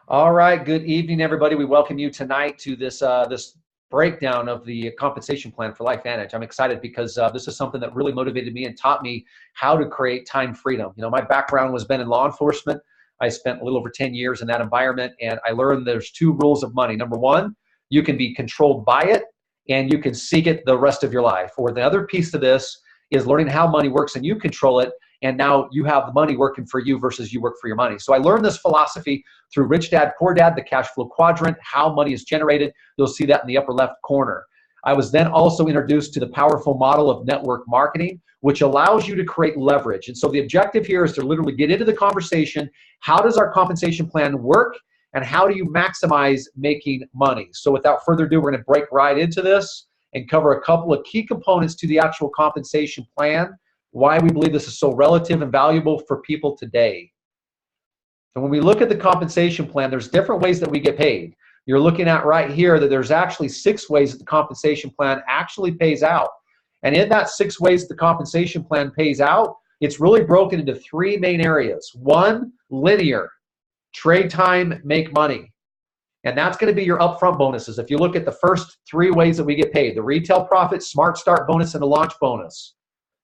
All right, good evening, everybody. We welcome you tonight to this breakdown of the compensation plan for LifeVantage. I'm excited because this is something that really motivated me and taught me how to create time freedom. You know, my background was been in law enforcement. I spent a little over 10 years in that environment, and I learned there's two rules of money. Number one, you can be controlled by it, and you can seek it the rest of your life. Or the other piece to this is learning how money works and you control it, and now you have the money working for you versus you work for your money. So I learned this philosophy through Rich Dad, Poor Dad, the cash flow quadrant, how money is generated. You'll see that in the upper left corner. I was then also introduced to the powerful model of network marketing, which allows you to create leverage. And so the objective here is to literally get into the conversation. How does our compensation plan work? And how do you maximize making money? So without further ado, we're going to break right into this and cover a couple of key components to the actual compensation plan, why we believe this is so relative and valuable for people today. And when we look at the compensation plan, there's different ways that we get paid. You're looking at right here that there's actually 6 ways that the compensation plan actually pays out. And in that 6 ways the compensation plan pays out, it's really broken into 3 main areas. 1, linear, trade time, make money. And that's going to be your upfront bonuses. If you look at the first 3 ways that we get paid, the retail profit, smart start bonus, and the launch bonus.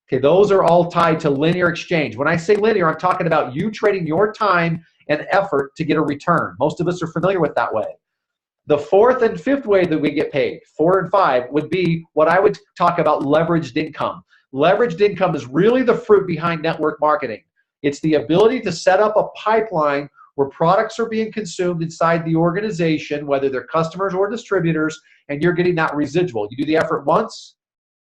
Okay, those are all tied to linear exchange. When I say linear, I'm talking about you trading your time and effort to get a return. Most of us are familiar with that way. The 4th and 5th way that we get paid, 4 and 5, would be what I would talk about leveraged income. Leveraged income is really the fruit behind network marketing. It's the ability to set up a pipeline where products are being consumed inside the organization, whether they're customers or distributors, and you're getting that residual. You do the effort once,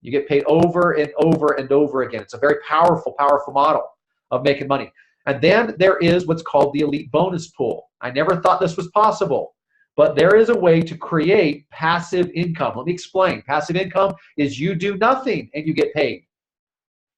you get paid over and over and over again. It's a very powerful, powerful model of making money. And then there is what's called the elite bonus pool. I never thought this was possible, but there is a way to create passive income. Let me explain. Passive income is you do nothing and you get paid.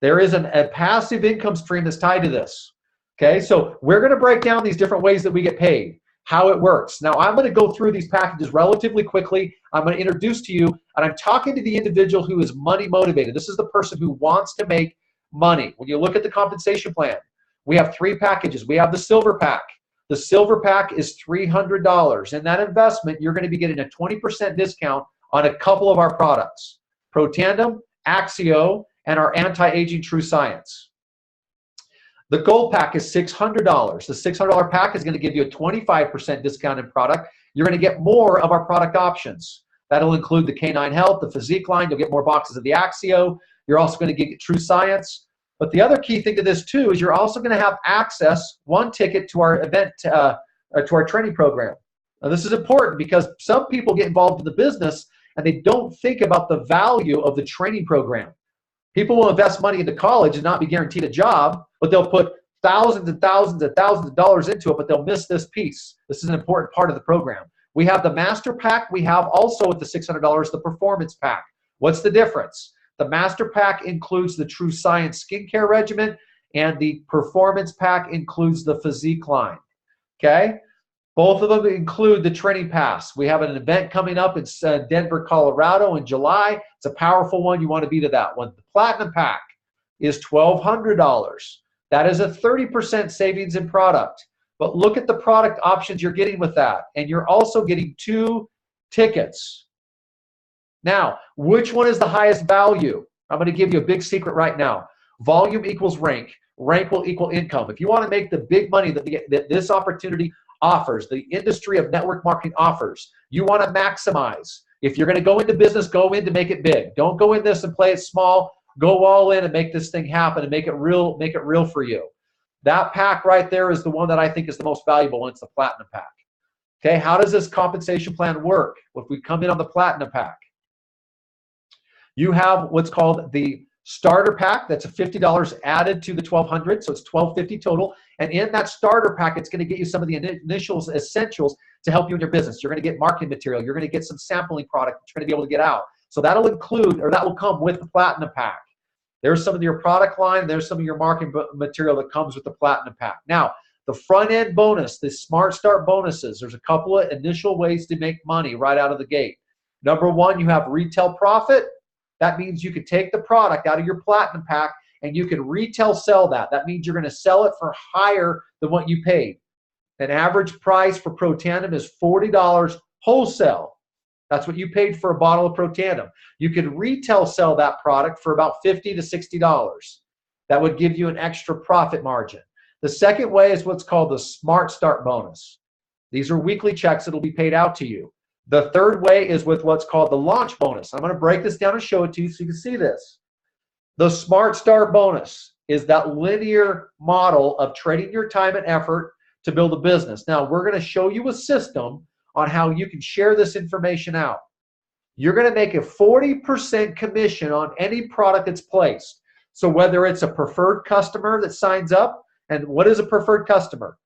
There is a passive income stream that's tied to this. Okay, so we're going to break down these different ways that we get paid, how it works. Now, I'm going to go through these packages relatively quickly. I'm going to introduce to you, and I'm talking to the individual who is money motivated. This is the person who wants to make money. When you look at the compensation plan, we have 3 packages. We have the silver pack. The silver pack is $300. In that investment, you're going to be getting a 20% discount on a couple of our products, Pro Tandem, Axio, and our anti-aging True Science. The gold pack is $600. The $600 pack is going to give you a 25% discount in product. You're going to get more of our product options. That'll include the Canine Health, the Physique line. You'll get more boxes of the Axio. You're also going to get True Science. But the other key thing to this too is you're also going to have access, 1 ticket to our event, to our training program. Now this is important because some people get involved in the business and they don't think about the value of the training program. People will invest money into college and not be guaranteed a job, but they'll put thousands and thousands and thousands of dollars into it, but they'll miss this piece. This is an important part of the program. We have the Master Pack. We have also with the $600, the Performance Pack. What's the difference? The Master Pack includes the True Science skincare regimen, and the Performance Pack includes the Physique line. Okay? Both of them include the training pass. We have an event coming up in Denver, Colorado in July. It's a powerful one. You want to be to that one. The Platinum Pack is $1,200. That is a 30% savings in product. But look at the product options you're getting with that. And you're also getting 2 tickets. Now, which one is the highest value? I'm going to give you a big secret right now. Volume equals rank. Rank will equal income. If you want to make the big money that this opportunity offers, the industry of network marketing offers, you want to maximize. If you're going to go into business, go in to make it big. Don't go in this and play it small. Go all in and make this thing happen and make it real for you. That pack right there is the one that I think is the most valuable, and it's the Platinum Pack. Okay, how does this compensation plan work? Well, if we come in on the Platinum Pack, you have what's called the Starter Pack. That's a $50 added to the $1,200, so it's $1,250 total. And in that Starter Pack, it's going to get you some of the initials, essentials to help you in your business. You're going to get marketing material. You're going to get some sampling product that you're going to be able to get out. So that'll include, or that will come with the Platinum Pack. There's some of your product line. There's some of your marketing material that comes with the Platinum Pack. Now, the front end bonus, the Smart Start bonuses, there's a couple of initial ways to make money right out of the gate. Number 1, you have retail profit. That means you could take the product out of your Platinum Pack and you can retail sell that. That means you're going to sell it for higher than what you paid. An average price for Pro Tandem is $40 wholesale. That's what you paid for a bottle of Pro Tandem. You could retail sell that product for about $50 to $60. That would give you an extra profit margin. The second way is what's called the Smart Start bonus. These are weekly checks that will be paid out to you. The third way is with what's called the launch bonus. I'm going to break this down and show it to you so you can see this. The Smart Start bonus is that linear model of trading your time and effort to build a business. Now, we're going to show you a system on how you can share this information out. You're going to make a 40% commission on any product that's placed. So whether it's a preferred customer that signs up, and what is a preferred customer?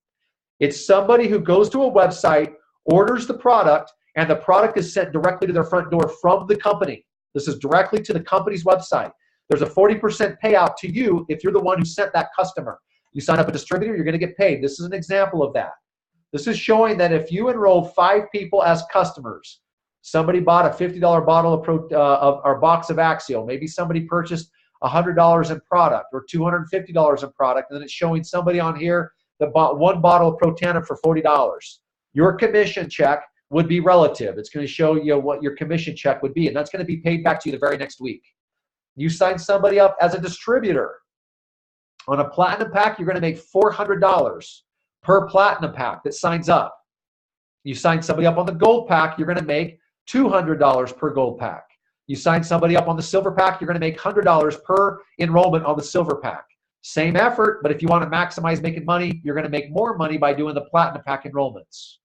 It's somebody who goes to a website, orders the product, and the product is sent directly to their front door from the company. This is directly to the company's website. There's a 40% payout to you if you're the one who sent that customer. You sign up a distributor, you're going to get paid. This is an example of that. This is showing that if you enrolled 5 people as customers, somebody bought a $50 bottle of or box of Axial, maybe somebody purchased $100 in product or $250 in product, and then it's showing somebody on here that bought 1 bottle of Pro Tandem for $40. Your commission check would be relative. It's going to show you what your commission check would be, and that's going to be paid back to you the very next week. You sign somebody up as a distributor. On a platinum pack, you're going to make $400 per platinum pack that signs up. You sign somebody up on the gold pack, you're going to make $200 per gold pack. You sign somebody up on the silver pack, you're going to make $100 per enrollment on the silver pack. Same effort, but if you want to maximize making money, you're going to make more money by doing the platinum pack enrollments.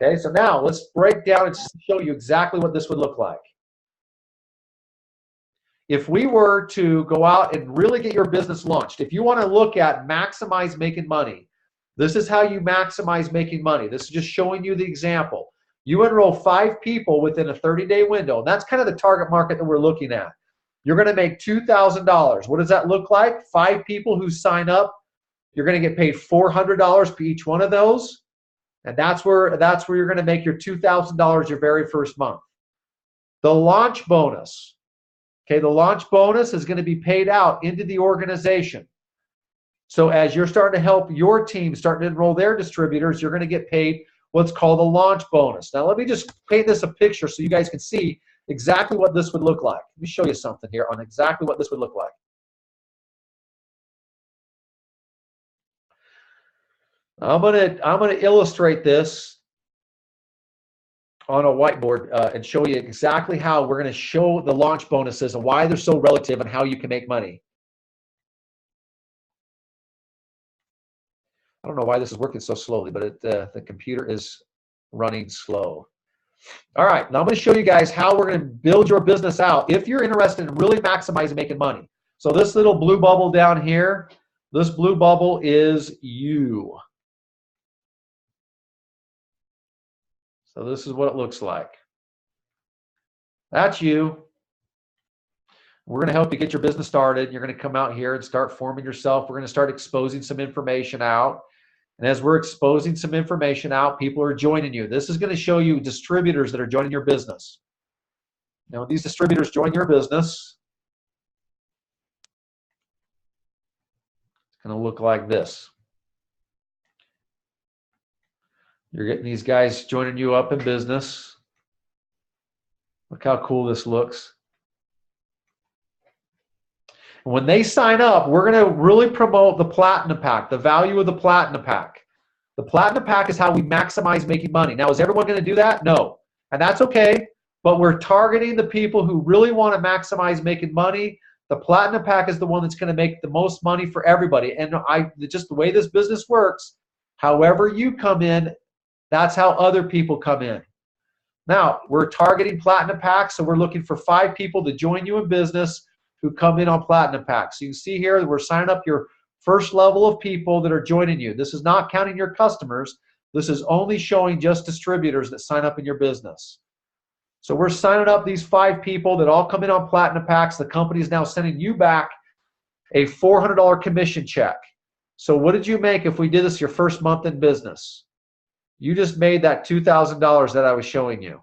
Okay, so now let's break down and show you exactly what this would look like. If we were to go out and really get your business launched, if you want to look at maximize making money, this is how you maximize making money. This is just showing you the example. You enroll 5 people within a 30-day window. And that's kind of the target market that we're looking at. You're going to make $2,000. What does that look like? 5 people who sign up, you're going to get paid $400 for each one of those. And that's where you're going to make your $2,000 your very first month. The launch bonus. Okay, the launch bonus is going to be paid out into the organization. So as you're starting to help your team start to enroll their distributors, you're going to get paid what's called a launch bonus. Now let me just paint this a picture so you guys can see exactly what this would look like. Let me show you something here on exactly what this would look like. I'm gonna illustrate this on a whiteboard and show you exactly how we're going to show the launch bonuses and why they're so relative and how you can make money. I don't know why this is working so slowly, but the computer is running slow. All right, now I'm going to show you guys how we're going to build your business out if you're interested in really maximizing making money. So this little blue bubble down here, this blue bubble is you. So this is what it looks like. That's you. We're going to help you get your business started. You're going to come out here and start forming yourself. We're going to start exposing some information out. And as we're exposing some information out, people are joining you. This is going to show you distributors that are joining your business. Now, when these distributors join your business, it's going to look like this. You're getting these guys joining you up in business. Look how cool this looks. And when they sign up, we're going to really promote the Platinum Pack, the value of the Platinum Pack. The Platinum Pack is how we maximize making money. Now, is everyone going to do that? No. And that's okay, but we're targeting the people who really want to maximize making money. The Platinum Pack is the one that's going to make the most money for everybody. And just the way this business works, however you come in, that's how other people come in. Now, we're targeting Platinum Packs, so we're looking for 5 people to join you in business who come in on Platinum Packs. So you can see here that we're signing up your first level of people that are joining you. This is not counting your customers. This is only showing just distributors that sign up in your business. So we're signing up these 5 people that all come in on Platinum Packs. The company is now sending you back a $400 commission check. So what did you make if we did this your first month in business? You just made that $2,000 that I was showing you.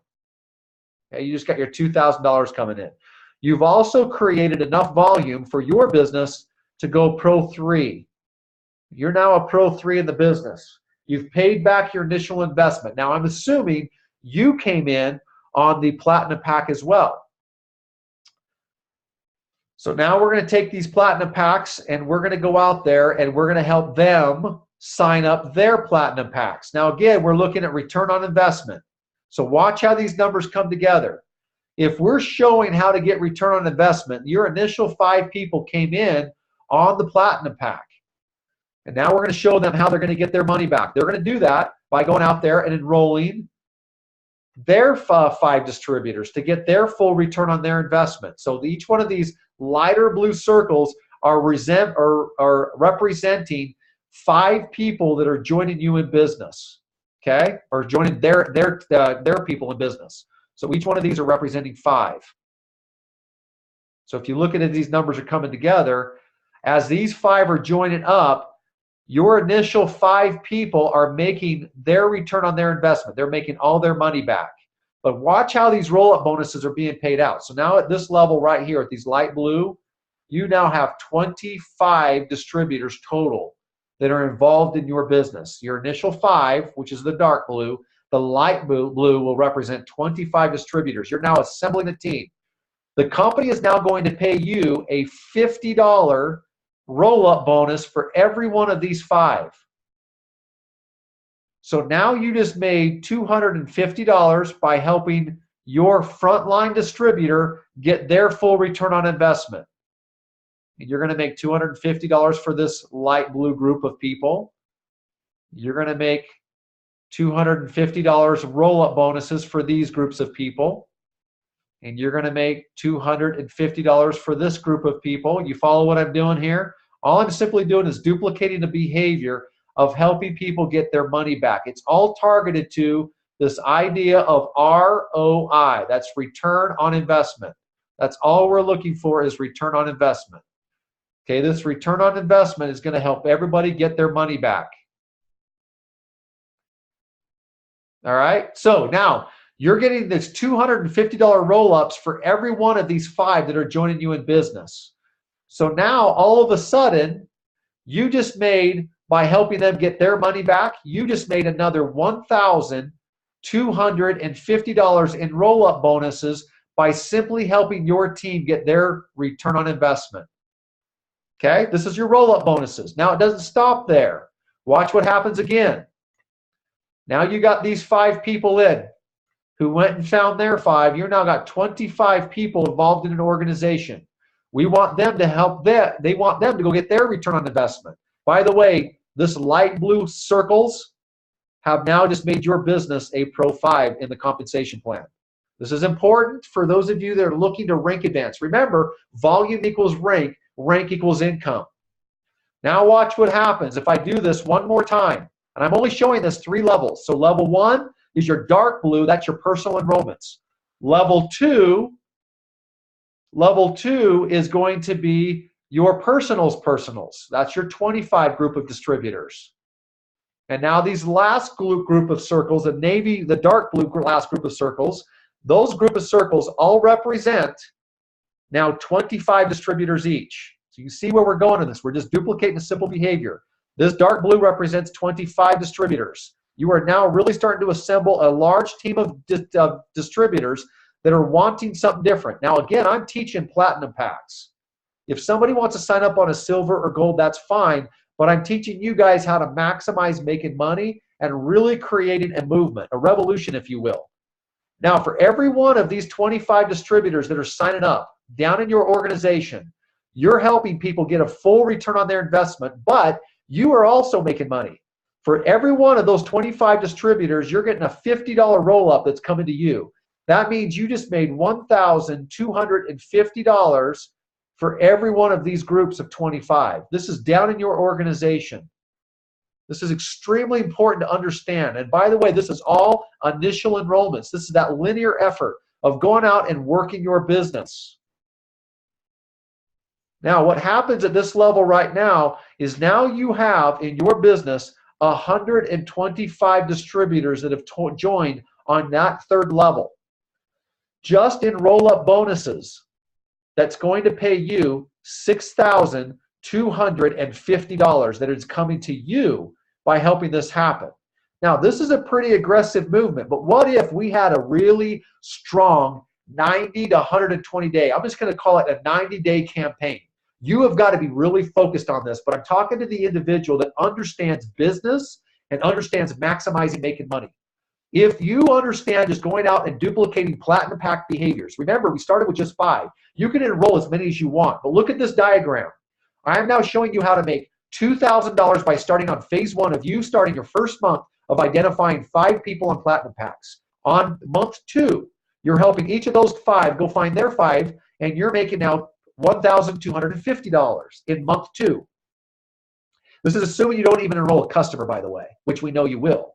Okay, you just got your $2,000 coming in. You've also created enough volume for your business to go Pro 3. You're now a Pro 3 in the business. You've paid back your initial investment. Now, I'm assuming you came in on the Platinum Pack as well. So now we're going to take these Platinum Packs and we're going to go out there and we're going to help them sign up their Platinum Packs. Now, again, we're looking at return on investment. So watch how these numbers come together. If we're showing how to get return on investment, your initial 5 people came in on the Platinum Pack. And now we're going to show them how they're going to get their money back. They're going to do that by going out there and enrolling their 5 distributors to get their full return on their investment. So each one of these lighter blue circles are representing 5 people that are joining you in business, okay, or joining their people in business. So each one of these are representing 5. So if you look at it, these numbers are coming together. As these 5 are joining up, your initial 5 people are making their return on their investment. They're making all their money back. But watch how these roll-up bonuses are being paid out. So now at this level right here, at these light blue, you now have 25 distributors total that are involved in your business. Your initial 5, which is the dark blue, the light blue will represent 25 distributors. You're now assembling a team. The company is now going to pay you a $50 roll-up bonus for every one of these 5. So now you just made $250 by helping your frontline distributor get their full return on investment. And you're going to make $250 for this light blue group of people. You're going to make $250 roll-up bonuses for these groups of people. And you're going to make $250 for this group of people. You follow what I'm doing here? All I'm simply doing is duplicating the behavior of helping people get their money back. It's all targeted to this idea of ROI. That's return on investment. That's all we're looking for is return on investment. Okay, this return on investment is going to help everybody get their money back. All right, so now you're getting this $250 roll-ups for every one of these 5 that are joining you in business. So now all of a sudden, you just made, by helping them get their money back, you just made another $1,250 in roll-up bonuses by simply helping your team get their return on investment. Okay, this is your roll-up bonuses. Now it doesn't stop there. Watch what happens again. Now you got these 5 people in who went and found their 5. You've now got 25 people involved in an organization. We want them to help them. They want them to go get their return on investment. By the way, this light blue circles have now just made your business a Pro 5 in the compensation plan. This is important for those of you that are looking to rank advance. Remember, volume equals rank, rank equals income. Now watch what happens if I do this one more time. And I'm only showing this 3 levels. So level 1 is your dark blue. That's your personal enrollments. Level 2 is going to be your personals. That's your 25 group of distributors. And now these last group of circles, the dark blue last group of circles, those group of circles all represent now 25 distributors each. So you see where we're going in this. We're just duplicating a simple behavior. This dark blue represents 25 distributors. You are now really starting to assemble a large team of distributors that are wanting something different. Now, again, I'm teaching platinum packs. If somebody wants to sign up on a silver or gold, that's fine. But I'm teaching you guys how to maximize making money and really creating a movement, a revolution, if you will. Now, for every one of these 25 distributors that are signing up down in your organization, you're helping people get a full return on their investment, but you are also making money. For every one of those 25 distributors, you're getting a $50 roll-up that's coming to you. That means you just made $1,250 for every one of these groups of 25. This is down in your organization. This is extremely important to understand. And by the way, this is all initial enrollments. This is that linear effort of going out and working your business. Now, what happens at this level right now is now you have in your business 125 distributors that have joined on that 3rd level. Just in roll-up bonuses, that's going to pay you $6,250 that is coming to you by helping this happen. Now, this is a pretty aggressive movement, but what if we had a really strong 90 to 120 day, I'm just going to call it a 90-day campaign. You have got to be really focused on this, but I'm talking to the individual that understands business and understands maximizing making money. If you understand just going out and duplicating platinum pack behaviors, remember we started with just 5. You can enroll as many as you want, but look at this diagram. I am now showing you how to make $2,000 by starting on phase 1 of you starting your first month of identifying 5 people on platinum packs. On month 2, you're helping each of those 5 go find their 5, and you're making now $1,250 in month 2. This is assuming you don't even enroll a customer, by the way, which we know you will.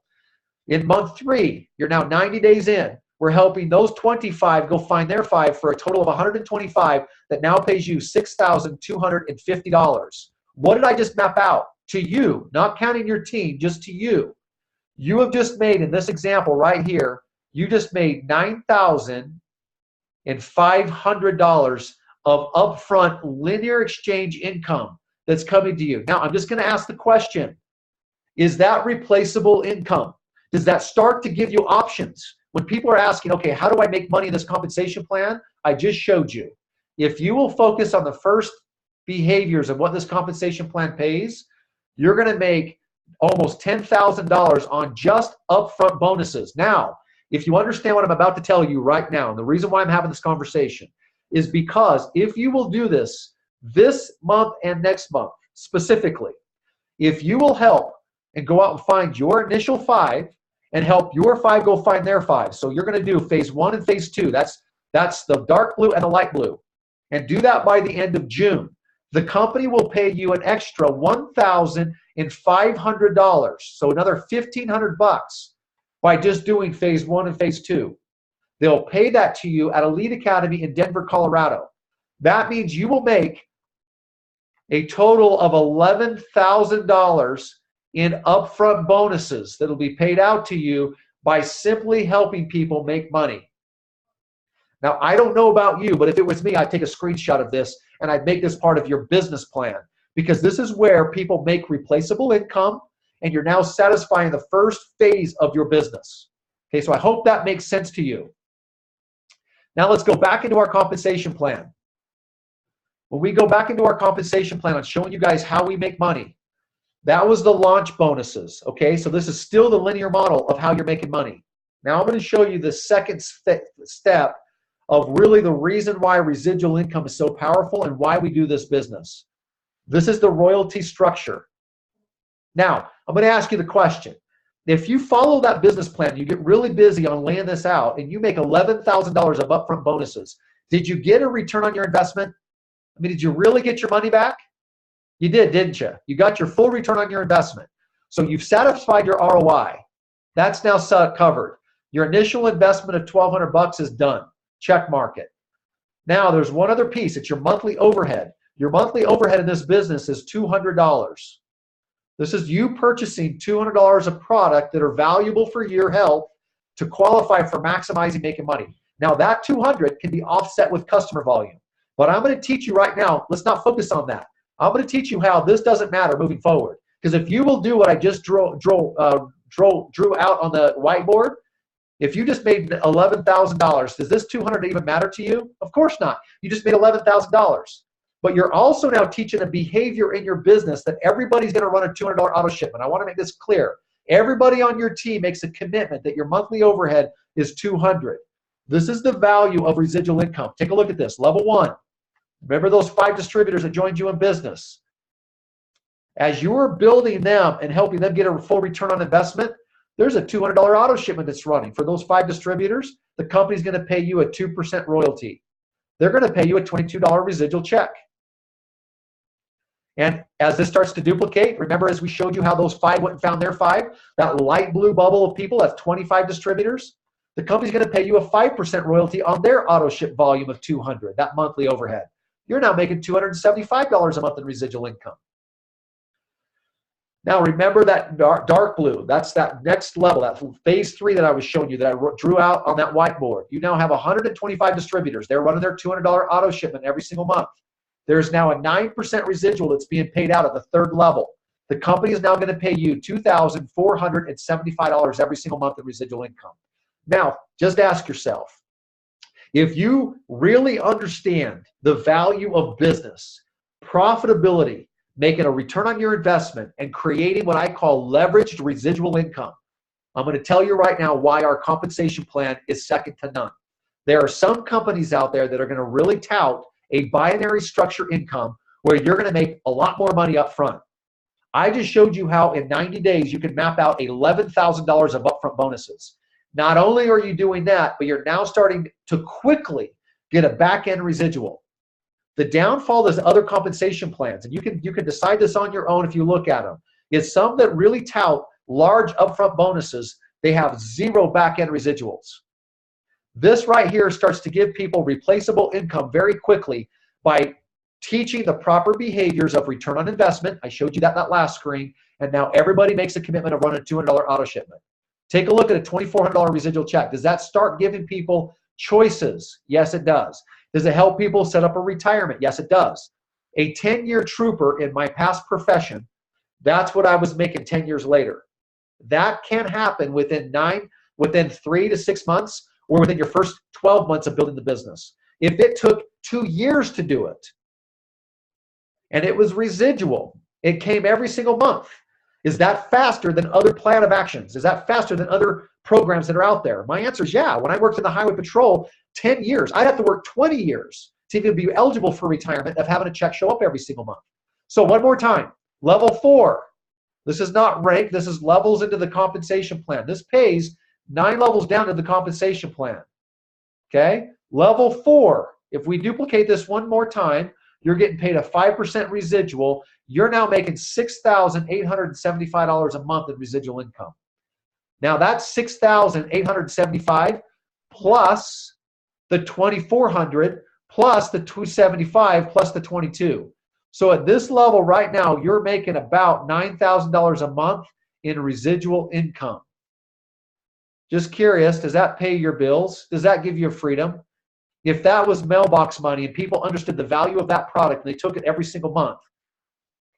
In month 3, you're now 90 days in. We're helping those 25 go find their 5 for a total of 125 that now pays you $6,250. What did I just map out? To you, not counting your team, just to you. You have just made, in this example right here, you just made $9,500 of upfront linear exchange income that's coming to you. Now, I'm just going to ask the question, is that replaceable income? Does that start to give you options? When people are asking, okay, how do I make money in this compensation plan? I just showed you. If you will focus on the first behaviors of what this compensation plan pays, you're going to make almost $10,000 on just upfront bonuses. Now, if you understand what I'm about to tell you right now, and the reason why I'm having this conversation is because if you will do this month and next month specifically, if you will help and go out and find your initial 5 and help your 5 go find their 5. So you're going to do phase 1 and phase 2. That's the dark blue and the light blue. And do that by the end of June. The company will pay you an extra $1,500. So another $1,500 by just doing phase 1 and phase 2. They'll pay that to you at Elite Academy in Denver, Colorado. That means you will make a total of $11,000 in upfront bonuses that will be paid out to you by simply helping people make money. Now, I don't know about you, but if it was me, I'd take a screenshot of this and I'd make this part of your business plan, because this is where people make replaceable income and you're now satisfying the first phase of your business. Okay, so I hope that makes sense to you. Now let's go back into our compensation plan. When we go back into our compensation plan, I'm showing you guys how we make money. That was the launch bonuses, okay? So this is still the linear model of how you're making money. Now I'm going to show you the second step of really the reason why residual income is so powerful and why we do this business. This is the royalty structure. Now, I'm going to ask you the question. If you follow that business plan, you get really busy on laying this out, and you make $11,000 of upfront bonuses, did you get a return on your investment? I mean, did you really get your money back? You did, didn't you? You got your full return on your investment. So you've satisfied your ROI. That's now covered. Your initial investment of $1,200 is done. Check mark it. Now there's one other piece. It's your monthly overhead. Your monthly overhead in this business is $200. This is you purchasing $200 of product that are valuable for your health to qualify for maximizing making money. Now that $200 can be offset with customer volume. But I'm going to teach you right now, let's not focus on that. I'm going to teach you how this doesn't matter moving forward. Because if you will do what I just drew out on the whiteboard, if you just made $11,000, does this $200 even matter to you? Of course not. You just made $11,000. But you're also now teaching a behavior in your business that everybody's going to run a $200 auto shipment. I want to make this clear. Everybody on your team makes a commitment that your monthly overhead is $200. This is the value of residual income. Take a look at this. Level 1. Remember those 5 distributors that joined you in business? As you are building them and helping them get a full return on investment, there's a $200 auto shipment that's running. For those 5 distributors, the company's going to pay you a 2% royalty. They're going to pay you a $22 residual check. And as this starts to duplicate, remember as we showed you how those 5 went and found their 5, that light blue bubble of people, that's 25 distributors, the company's going to pay you a 5% royalty on their auto ship volume of $200, that monthly overhead. You're now making $275 a month in residual income. Now remember that dark blue, that's that next level, that phase 3 that I was showing you that I drew out on that whiteboard. You now have 125 distributors. They're running their $200 auto shipment every single month. There's now a 9% residual that's being paid out at the 3rd level. The company is now going to pay you $2,475 every single month in residual income. Now, just ask yourself, if you really understand the value of business, profitability, making a return on your investment, and creating what I call leveraged residual income, I'm going to tell you right now why our compensation plan is second to none. There are some companies out there that are going to really tout a binary structure income where you're going to make a lot more money up front. I just showed you how in 90 days you can map out $11,000 of upfront bonuses. Not only are you doing that, but you're now starting to quickly get a back-end residual. The downfall is other compensation plans, and you can decide this on your own if you look at them, is some that really tout large upfront bonuses, they have zero back-end residuals. This right here starts to give people replaceable income very quickly by teaching the proper behaviors of return on investment. I showed you that in that last screen, and now everybody makes a commitment of running a $200 auto shipment. Take a look at a $2,400 residual check. Does that start giving people choices? Yes, it does. Does it help people set up a retirement? Yes, it does. A 10-year trooper in my past profession, that's what I was making 10 years later. That can happen within 3 to 6 months, or within your first 12 months of building the business. If it took 2 years to do it, and it was residual, it came every single month. Is that faster than other plan of actions? Is that faster than other programs that are out there? My answer is yeah. When I worked in the Highway Patrol 10 years, I'd have to work 20 years to even be eligible for retirement of having a check show up every single month. So one more time, level 4. This is not rank, this is levels into the compensation plan. This pays 9 levels down to the compensation plan. Okay? Level 4, if we duplicate this one more time, you're getting paid a 5% residual. You're now making $6,875 a month in residual income. Now that's $6,875 plus the $2,400 plus the $275 plus the $22. So at this level right now, you're making about $9,000 a month in residual income. Just curious, does that pay your bills? Does that give you freedom? If that was mailbox money and people understood the value of that product and they took it every single month,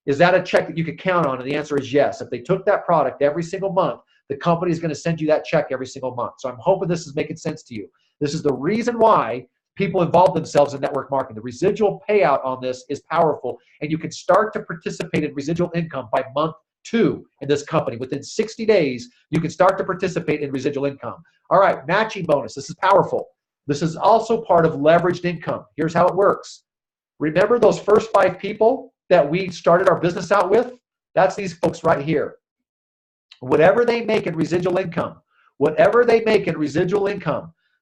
is that a check that you could count on? And the answer is yes. If they took that product every single month, the company is going to send you that check every single month. So I'm hoping this is making sense to you. This is the reason why people involve themselves in network marketing. The residual payout on this is powerful, and you can start to participate in residual income by month 2 in this company. Within 60 days, you can start to participate in residual income. All right, matching bonus. This is powerful. This is also part of leveraged income. Here's how it works. Remember those first 5 people that we started our business out with? That's these folks right here. Whatever they make in residual income,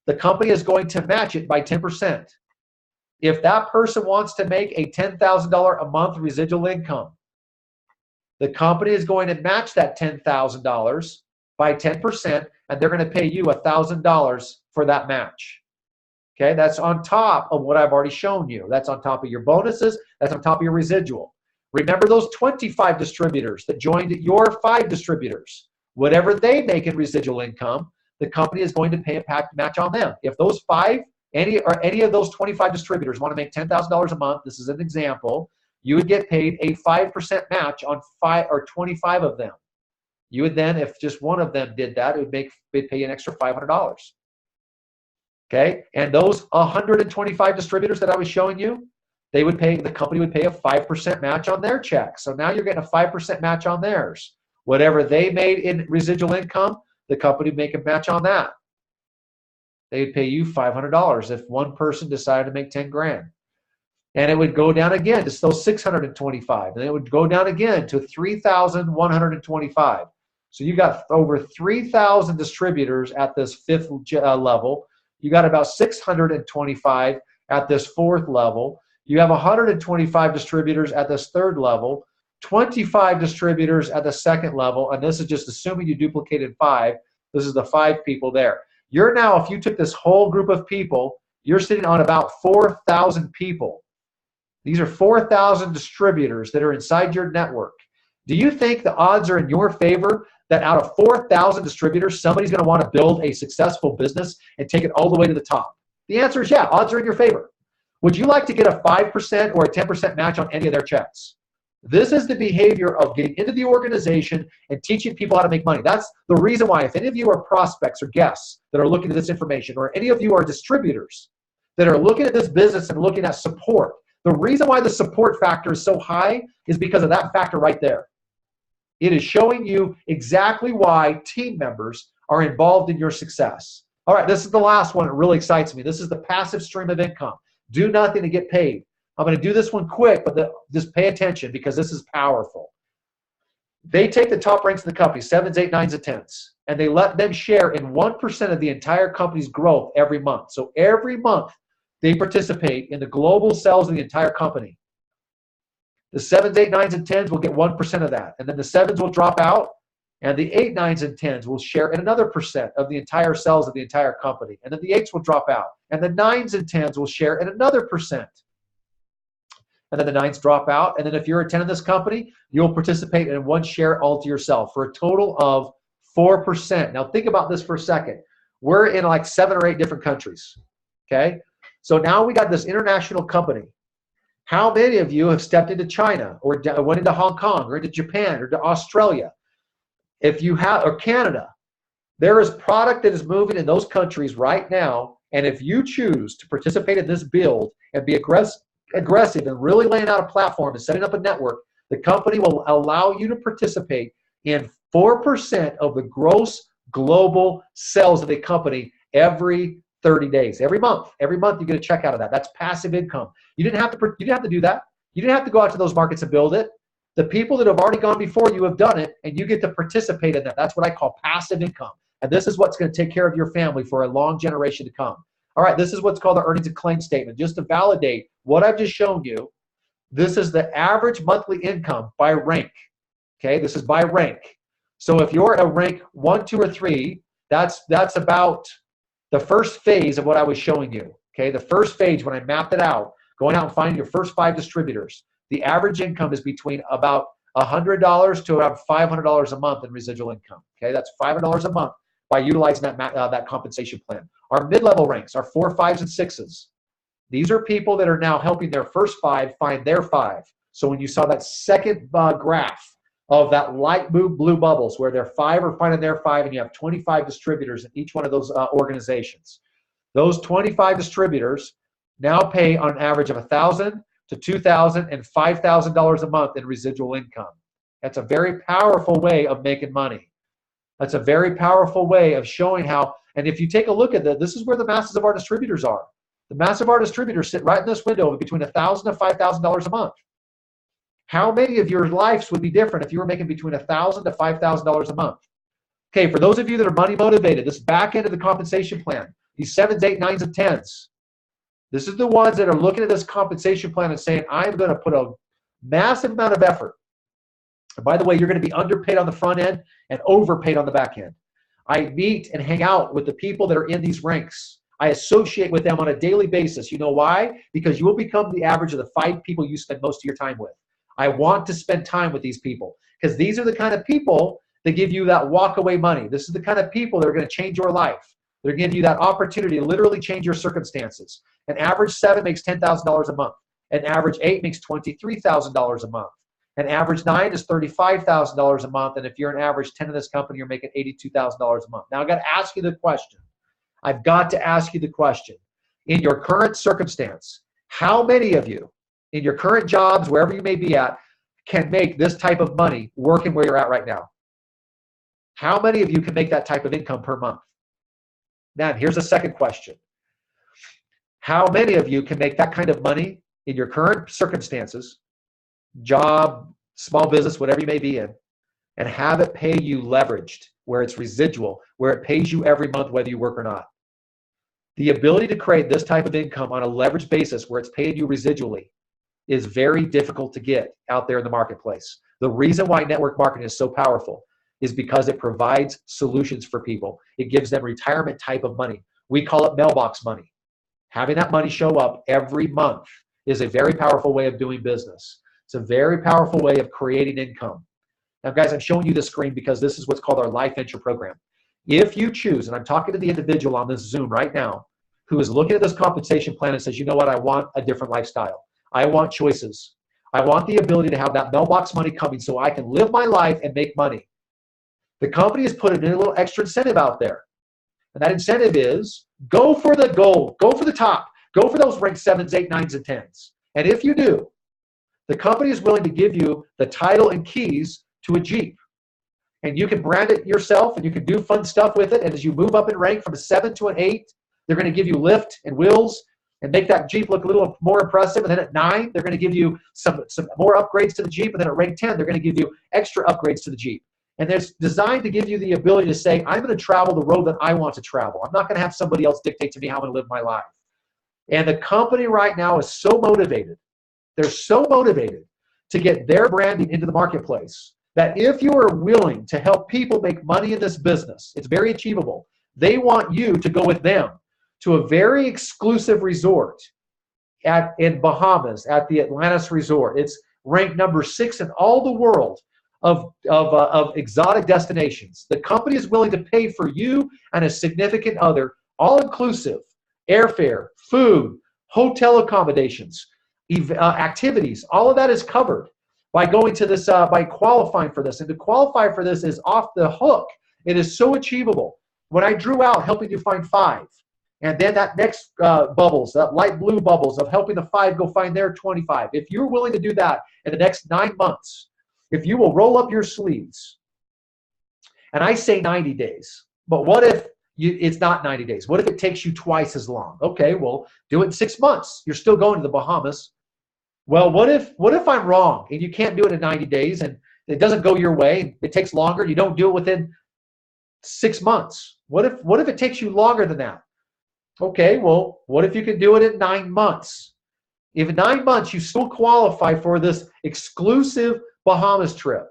the company is going to match it by 10%. If that person wants to make a $10,000 a month residual income, the company is going to match that $10,000 by 10%, and they're going to pay you $1,000 for that match. Okay, that's on top of what I've already shown you. That's on top of your bonuses. That's on top of your residual. Remember those 25 distributors that joined your 5 distributors. Whatever they make in residual income, the company is going to pay a match on them. If those 5, any of those 25 distributors want to make $10,000 a month, this is an example, you would get paid a 5% match on 5 or 25 of them. You would then, if just one of them did that, it'd pay you an extra $500. Okay, and those 125 distributors that I was showing you, the company would pay a 5% match on their check. So now you're getting a 5% match on theirs. Whatever they made in residual income, the company would make a match on that. They'd pay you $500 if one person decided to make 10 grand. And it would go down again to those 625. And it would go down again to 3,125. So you got over 3,000 distributors at this 5th level. You got about 625 at this 4th level. You have 125 distributors at this 3rd level, 25 distributors at the 2nd level, and this is just assuming you duplicated 5. This is the 5 people there. You're now, if you took this whole group of people, you're sitting on about 4,000 people. These are 4,000 distributors that are inside your network. Do you think the odds are in your favor that out of 4,000 distributors, somebody's going to want to build a successful business and take it all the way to the top? The answer is yeah, odds are in your favor. Would you like to get a 5% or a 10% match on any of their checks? This is the behavior of getting into the organization and teaching people how to make money. That's the reason why, if any of you are prospects or guests that are looking at this information, or any of you are distributors that are looking at this business and looking at support, the reason why the support factor is so high is because of that factor right there. It is showing you exactly why team members are involved in your success. All right, this is the last one. It really excites me. This is the passive stream of income. Do nothing to get paid. I'm going to do this one quick, but just pay attention because this is powerful. They take the top ranks in the company, 7s, 8s, 9s, and 10s, and they let them share in 1% of the entire company's growth every month. So every month, they participate in the global sales of the entire company. The 7s, 8s, 9s, and 10s will get 1% of that. And then the 7s will drop out, and the 8s, 9s, and 10s will share in another percent of the entire sales of the entire company. And then the 8s will drop out, and the 9s and 10s will share in another percent. And then the 9s drop out. And then if you're a 10 in this company, you'll participate in 1 share all to yourself for a total of 4%. Now think about this for a second. We're in like 7 or 8 different countries, okay? So now we got this international company. How many of you have stepped into China or went into Hong Kong or into Japan or to Australia? If you have, or Canada, there is product that is moving in those countries right now. And if you choose to participate in this build and be aggressive and really laying out a platform and setting up a network, the company will allow you to participate in 4% of the gross global sales of the company every 30 days. Every month you get a check out of that. That's passive income. You didn't have to do that. You didn't have to go out to those markets and build it. The people that have already gone before you have done it, and you get to participate in that. That's what I call passive income. And this is what's going to take care of your family for a long generation to come. All right, this is what's called the earnings and claim statement. Just to validate what I've just shown you, this is the average monthly income by rank. Okay, this is by rank. So if you're at a rank 1, 2, or 3, that's about the first phase of what I was showing you. Okay, the first phase when I mapped it out, going out and finding your first 5 distributors, the average income is between about $100 to around $500 a month in residual income. Okay, that's $500 a month by utilizing that compensation plan. Our mid-level ranks are 4, 5s, and 6s. These are people that are now helping their first 5 find their 5. So when you saw that second graph of that light blue bubbles where their 5 are finding their 5, and you have 25 distributors in each one of those organizations. Those 25 distributors now pay on average of $1,000 to $2,000 and $5,000 a month in residual income. That's a very powerful way of making money. That's a very powerful way of showing how, and if you take a look at that, this is where the masses of our distributors are. The mass of our distributors sit right in this window of between $1,000 to $5,000 a month. How many of your lives would be different if you were making between $1,000 to $5,000 a month? Okay, for those of you that are money motivated, this back end of the compensation plan, these 7s, 8s, 9s, and 10s, this is the ones that are looking at this compensation plan and saying, I'm going to put a massive amount of effort. And by the way, you're going to be underpaid on the front end and overpaid on the back end. I meet and hang out with the people that are in these ranks. I associate with them on a daily basis. You know why? Because you will become the average of the 5 people you spend most of your time with. I want to spend time with these people because these are the kind of people that give you that walk away money. This is the kind of people that are going to change your life. They're giving you that opportunity to literally change your circumstances. An average 7 makes $10,000 a month. An average 8 makes $23,000 a month. An average 9 is $35,000 a month. And if you're an average 10 in this company, you're making $82,000 a month. Now, I've got to ask you the question. I've got to ask you the question. In your current circumstance, how many of you, in your current jobs, wherever you may be at, can make this type of money working where you're at right now? How many of you can make that type of income per month? Now, here's a second question. How many of you can make that kind of money in your current circumstances, job, small business, whatever you may be in, and have it pay you leveraged, where it's residual, where it pays you every month whether you work or not? The ability to create this type of income on a leveraged basis where it's paying you residually is very difficult to get out there in the marketplace. The reason why network marketing is so powerful is because it provides solutions for people. It gives them retirement type of money. We call it mailbox money. Having that money show up every month is a very powerful way of doing business. It's a very powerful way of creating income. Now, guys, I'm showing you this screen because this is what's called our LifeVantage program. If you choose, and I'm talking to the individual on this Zoom right now, who is looking at this compensation plan and says, you know what, I want a different lifestyle. I want choices. I want the ability to have that mailbox money coming so I can live my life and make money. The company has put a little extra incentive out there. And that incentive is go for the gold, go for the top, go for those ranked 7s, 8s, 9s, and 10s. And if you do, the company is willing to give you the title and keys to a Jeep. And you can brand it yourself and you can do fun stuff with it. And as you move up in rank from a 7 to an 8, they're going to give you lift and wheels and make that Jeep look a little more impressive. And then at 9, they're going to give you some more upgrades to the Jeep. And then at rank 10, they're going to give you extra upgrades to the Jeep. And it's designed to give you the ability to say, I'm going to travel the road that I want to travel. I'm not going to have somebody else dictate to me how I'm going to live my life. And the company right now is so motivated. They're so motivated to get their branding into the marketplace that if you are willing to help people make money in this business, it's very achievable. They want you to go with them to a very exclusive resort in Bahamas at the Atlantis Resort. It's ranked number 6 in all the world of exotic destinations. The company is willing to pay for you and a significant other, all-inclusive, airfare, food, hotel accommodations, activities. All of that is covered by going to this, by qualifying for this. And to qualify for this is off the hook. It is so achievable. When I drew out helping you find 5, and then that next bubbles, that light blue bubbles of helping the 5 go find their 25. If you're willing to do that in the next 9 months, if you will roll up your sleeves, and I say 90 days, but what if it's not 90 days? What if it takes you twice as long? Okay, well, do it in 6 months. You're still going to the Bahamas. Well, what if I'm wrong and you can't do it in 90 days and it doesn't go your way? It takes longer. You don't do it within 6 months. What if it takes you longer than that? Okay, well, what if you can do it in 9 months? If in 9 months you still qualify for this exclusive Bahamas trip,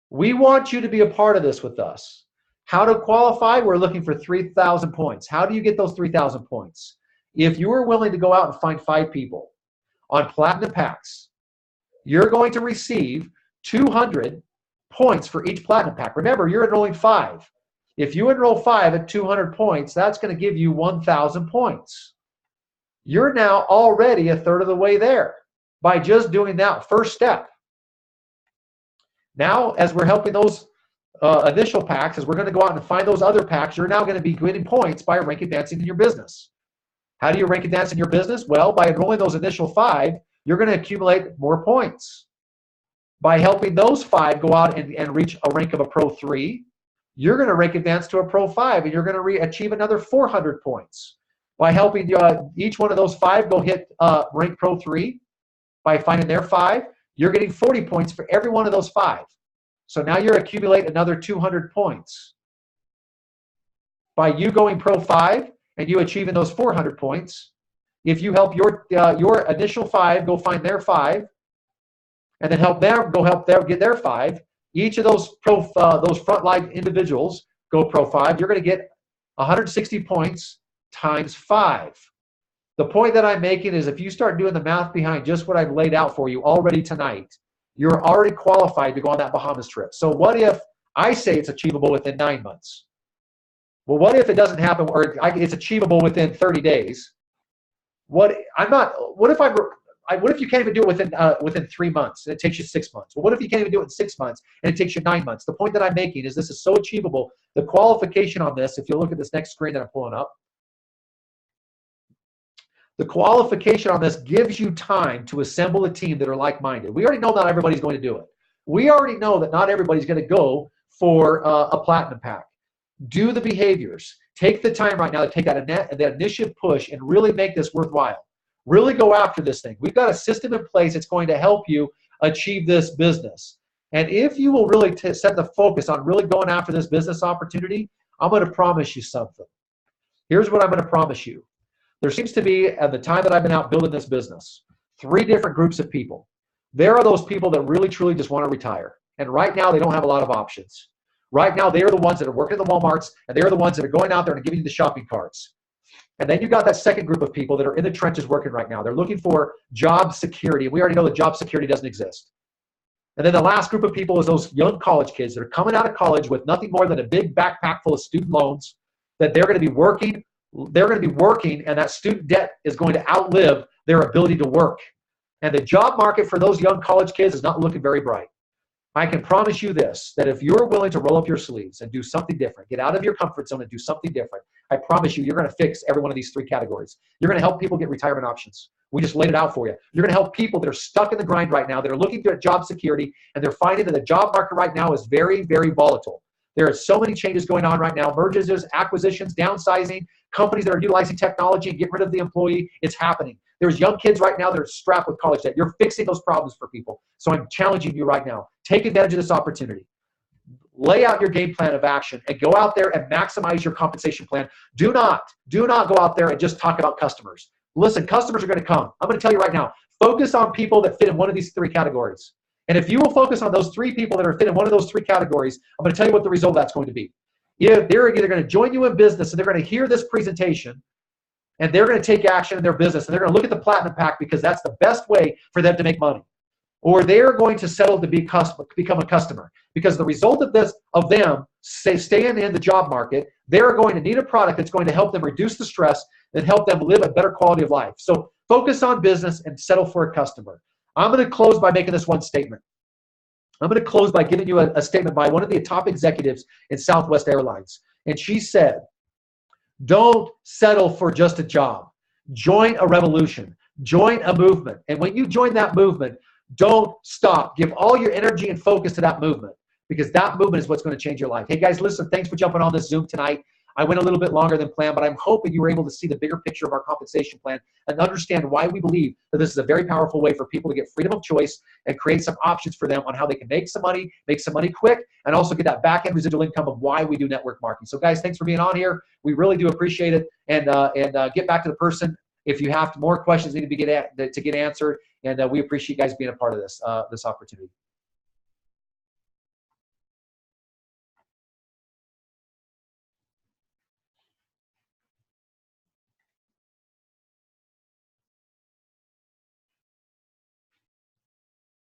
we want you to be a part of this with us. How to qualify? We're looking for 3,000 points. How do you get those 3,000 points? If you are willing to go out and find 5 people on platinum packs, you're going to receive 200 points for each platinum pack. Remember, you're enrolling 5. If you enroll 5 at 200 points, that's going to give you 1,000 points. You're now already a third of the way there by just doing that first step. Now, as we're helping those initial packs, as we're going to go out and find those other packs, you're now going to be getting points by rank advancing in your business. How do you rank advance in your business? Well, by enrolling those initial 5, you're going to accumulate more points. By helping those 5 go out and reach a rank of a Pro 3, you're going to rank advance to a Pro 5, and you're going to achieve another 400 points. By helping each one of those 5 go hit rank Pro 3, by finding their 5, you're getting 40 points for every one of those 5. So now you're accumulating another 200 points. By you going Pro 5 and you achieving those 400 points, if you help your initial 5 go find their 5, and then help them get their 5, each of those those frontline individuals go Pro 5, you're going to get 160 points times 5. The point that I'm making is if you start doing the math behind just what I've laid out for you already tonight, you're already qualified to go on that Bahamas trip. So what if I say it's achievable within 9 months? Well, what if it doesn't happen, or it's achievable within 30 days? What if you can't even do it within 3 months and it takes you 6 months? Well, what if you can't even do it in 6 months and it takes you 9 months? The point that I'm making is this is so achievable. The qualification on this, if you look at this next screen that I'm pulling up, the qualification on this gives you time to assemble a team that are like-minded. We already know not everybody's going to do it. We already know that not everybody's going to go for a platinum pack. Do the behaviors. Take the time right now to take that initiative push and really make this worthwhile. Really go after this thing. We've got a system in place that's going to help you achieve this business. And if you will really set the focus on really going after this business opportunity, I'm going to promise you something. Here's what I'm going to promise you. There seems to be, at the time that I've been out building this business, 3 different groups of people. There are those people that really, truly just want to retire. And right now, they don't have a lot of options. Right now, they are the ones that are working at the Walmarts, and they're the ones that are going out there and giving you the shopping carts. And then you got that second group of people that are in the trenches working right now. They're looking for job security. We already know that job security doesn't exist. And then the last group of people is those young college kids that are coming out of college with nothing more than a big backpack full of student loans that they're going to be working. They're going to be working, and that student debt is going to outlive their ability to work. And the job market for those young college kids is not looking very bright. I can promise you this, that if you're willing to roll up your sleeves and do something different, get out of your comfort zone and do something different, I promise you, you're going to fix every one of these 3 categories. You're going to help people get retirement options. We just laid it out for you. You're going to help people that are stuck in the grind right now, that are looking at job security, and they're finding that the job market right now is very, very volatile. There are so many changes going on right now, mergers, acquisitions, downsizing, companies that are utilizing technology and get rid of the employee. It's happening. There's young kids right now that are strapped with college debt. You're fixing those problems for people. So I'm challenging you right now. Take advantage of this opportunity. Lay out your game plan of action and go out there and maximize your compensation plan. Do not go out there and just talk about customers. Listen, customers are going to come. I'm going to tell you right now, focus on people that fit in one of these 3 categories. And if you will focus on those 3 people that are fit in one of those 3 categories, I'm going to tell you what the result of that's going to be. They're either going to join you in business and they're going to hear this presentation and they're going to take action in their business and they're going to look at the Platinum Pack because that's the best way for them to make money. Or they're going to settle to become a customer because the result of them staying in the job market, they're going to need a product that's going to help them reduce the stress and help them live a better quality of life. So focus on business and settle for a customer. I'm going to close by making this one statement. I'm going to close by giving you a statement by one of the top executives in Southwest Airlines. And she said, don't settle for just a job. Join a revolution. Join a movement. And when you join that movement, don't stop. Give all your energy and focus to that movement because that movement is what's going to change your life. Hey guys, listen, thanks for jumping on this Zoom tonight. I went a little bit longer than planned, but I'm hoping you were able to see the bigger picture of our compensation plan and understand why we believe that this is a very powerful way for people to get freedom of choice and create some options for them on how they can make some money quick, and also get that back-end residual income of why we do network marketing. So guys, thanks for being on here. We really do appreciate it. And get back to the person if you have more questions need to get answered. And we appreciate you guys being a part of this opportunity.